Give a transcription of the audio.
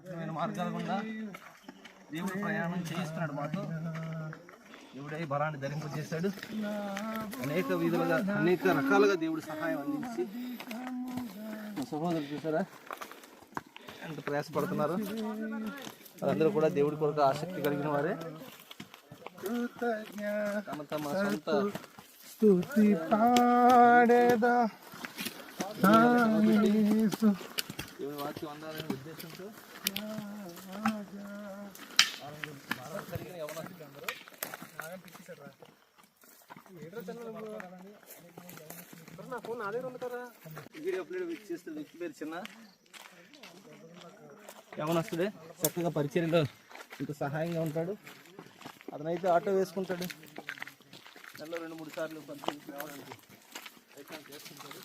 కఠినమైన మార్గాల గుండా దేవుడు ప్రయాణం చేయిస్తున్నాడు మాతో. దేవుడే బలాన్ని ధరింపజేశాడు. అనేక విధులుగా అనేక రకాలుగా దేవుడు సహాయం అందించి మా సహోదరులు చూసారా ఎంత ప్రయాసపడుతున్నారు. వాళ్ళందరూ కూడా దేవుడి కొరకు ఆసక్తి కలిగిన వారే. తమ తమ సొంత స్తుతి పాడేదా దేవుడి వాక్యం అందాలనే ఉద్దేశంతో కలిగిన యవనస్తులు అందరూ వీడియో ప్లేట్ చేస్తే వ్యక్తి పేరు చిన్న యవనస్తుడే. చక్కగా పరిచర్యలో ఇంత సహాయంగా ఉంటాడు. అతనైతే ఆటో వేసుకుంటాడు. నెలలో 2-3 సార్లు పరిచయం రావడానికి ప్రయత్నం చేస్తుంటాడు.